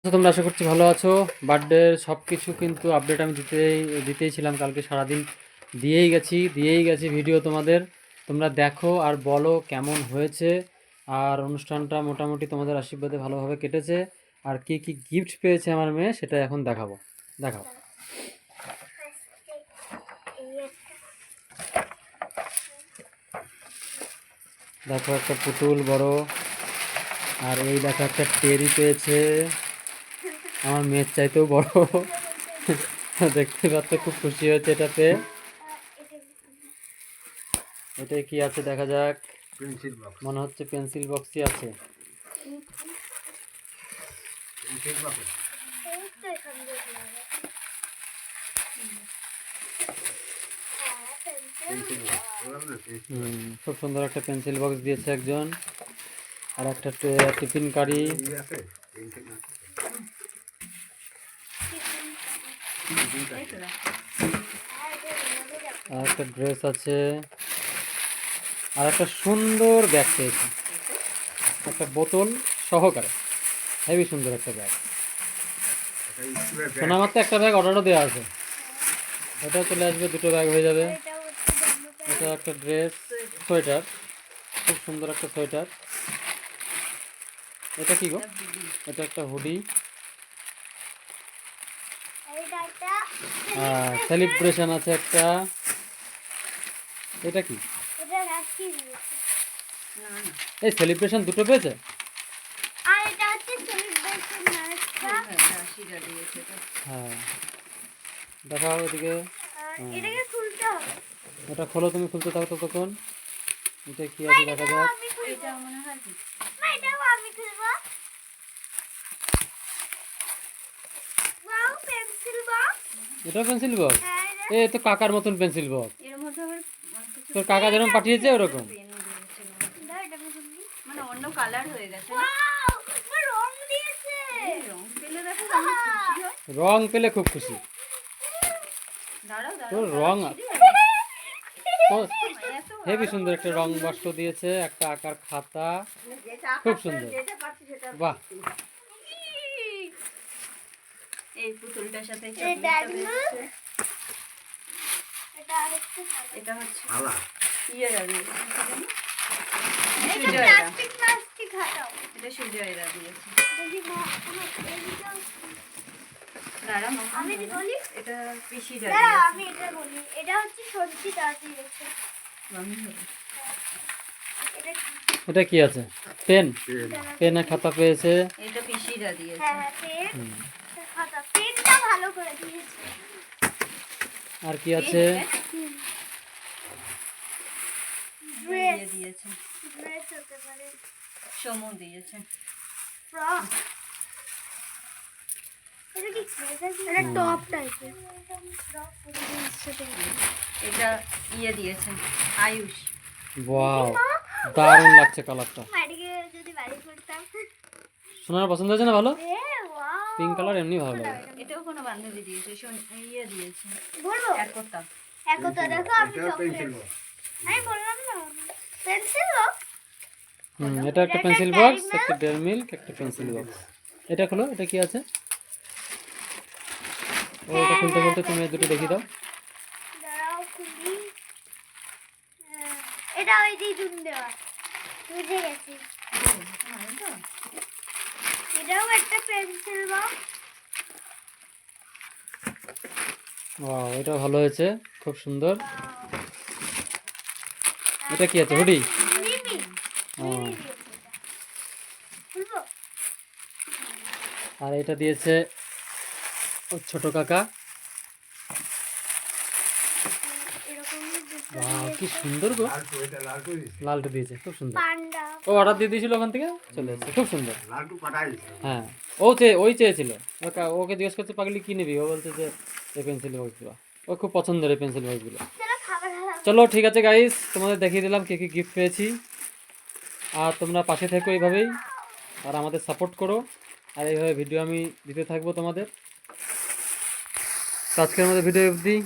তো তোমরা আশা করছি ভালো আছো। বার্থডের সব কিছু কিন্তু আপডেট আমি দিতেই ছিলাম, কালকে সারাদিন দিয়েই গেছি ভিডিও তোমাদের। তোমরা দেখো আর বলো কেমন হয়েছে। আর অনুষ্ঠানটা মোটামুটি তোমাদের আশীর্বাদে ভালোভাবে কেটেছে। আর কি কি গিফট পেয়েছে আমার মেয়ে সেটা এখন দেখাবো। দেখাও। দেখো একটা পুতুল বড়, আর এই দেখো একটা টেরি পেয়েছে, আমার মেয়ের চাইতেও বড়। দেখতে পাচ্ছ, খুব খুশি হয়েছে এটা পেয়ে। এটাই কি আছে দেখা যাক। মনে হচ্ছে পেন্সিল বক্সই আছে। খুব সুন্দর একটা পেন্সিল বক্স দিয়েছে একজন। আর একটা টিফিন কারি, আর একটা ড্রেস আছে, আর একটা সুন্দর ব্যাগ পেয়েছে, একটা বোতল সহকারে। হেবি সুন্দর একটা ব্যাগ। সোনামাত্র একটা ব্যাগ অর্ডারও দেওয়া আছে, ওটাও চলে আসবে, দুটো ব্যাগ হয়ে যাবে। এটা একটা ড্রেস, সোয়েটার, খুব সুন্দর একটা সোয়েটার। এটা কি গো? এটা একটা হুডি। সেলিব্রেশন আছে একটা। এটা কি? এই সেলিব্রেশন দুটো পেয়েছে। হ্যাঁ, দেখাও এদিকে। এটা খোলো, তুমি খুলতে থাকো ততক্ষণ। এটা কি আছে দেখা যাক। এটা পেন্সিল বক্স। এই তো কাকার মতন পেন্সিল বক্স। তোর কাকা যেরকম পাঠিয়েছে ওরকম। মানে অন্য কালার হয়ে গেছে। রং পেলে খুব খুশি। তোর রং হেবি সুন্দর একটা রং বস্ত্র দিয়েছে, একটা আঁকার খাতা, খুব সুন্দর। বাহ, এই পুতুলটার সাথে এটা হচ্ছে এটা সুজয়রা দিয়েছে। আমি বলি এটা পিসিরা দিয়েছে। আমি এটা বলি, এটা হচ্ছে সঞ্চিতা দিয়েছে। এটা কি আছে? পেন, পেনের খাতা পেয়েছে। এটা পিসিরা দিয়েছে। হ্যাঁ, পেন খাতা, পেনটা ভালো করে দিয়েছে। আর কি আছে? ড্রেস দিয়েছে। ড্রেস হতে পারে। সমু দিয়েছে। ফ্রক। এটা কি? এটা টপ টাইপের। এটা দিয়েছে আয়ুষ। ওয়াও, দারুণ লাগছে কালারটা। বাড়িতে যদি বাড়ি করতাম। সোনার পছন্দ হয়েছে না? ভালো, ওয়াও, পিঙ্ক কালার এমনি ভালো লাগে। এটাও কোনো বান্ধবী দিয়েছে, দিয়েছে। বলবো একতা দেখো, আমি আমি বললাম না পেন্সিল বক্স। এটা একটা পেন্সিল বক্স, একটা ডেয়ারি মিল্ক, একটা পেন্সিল বক্স। এটা খোলো, এটা কি আছে? ও, এটা খুলতে খুলতে তুমি এই দুটো দেখিয়ে দাও। দাঁড়াও খুলি। এটা ওই দিদুন দেওয়া, বুঝে গেছি। এটাও একটা পেন্সিল বক্স। ওয়াও, এটা ভালো হয়েছে, খুব সুন্দর। এটা কি আছে? হুডি। আর এটা দিয়েছে ওর ছোট কাকা। কি সুন্দর গো, লালটা দিয়েছে, খুব সুন্দর। ও অর্ডার দিয়ে দিয়েছিল, ওখান থেকে চলে এসেছে, খুব সুন্দর। হ্যাঁ, ওই চেয়েছিল। ওকে জিজ্ঞেস করছে পাগলি কি নিবি, ও বলছে যে এই পেন্সিল বক্সগুলো, ও খুব পছন্দের এই পেন্সিল বক্সগুলো। চলো ঠিক আছে গাইস, তোমাদের দেখিয়ে দিলাম কি কি গিফট পেয়েছি। আর তোমরা পাশে থেকো এইভাবেই, আর আমাদের সাপোর্ট করো। আর এইভাবে ভিডিও আমি দিতে থাকবো তোমাদের। আজকের মধ্যে ভিডিও অবধি।